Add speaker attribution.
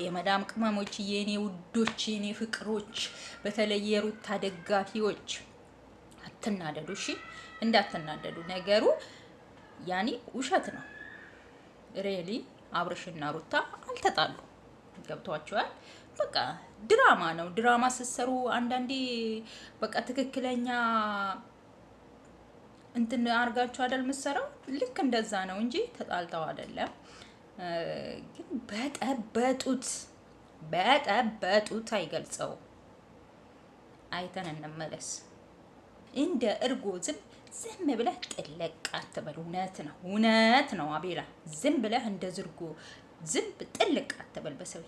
Speaker 1: የመዳም ቅመሞች የኔ ውዶች የኔ ፍቅሮች በተለይ የሩታ ደጋፊዎች አትናደዱ እሺ እንዳትናደዱ ነገሩ ያኒ ውሸት ነው ሪሊ አብርሽና ሩታ አልተጣሉ ገብቷቸዋል በቃ ድራማ ነው ድራማ ሲሰሩ አንዳንዴ በቃ ትክክለኛ እንትን አርጋችሁ አይደል መሰራው ልክ እንደዛ ነው እንጂ ተጣልተው አይደለም ግን በጠበጡት አይገልጸው አይተን እንመለስ እንደ እርጎ ዝም ብለህ ጥልቅ አትበል እውነት ነው አቤላ ዝም ብለህ እንደ ዝርጎ ዝም ጥልቅ አትበል በሰው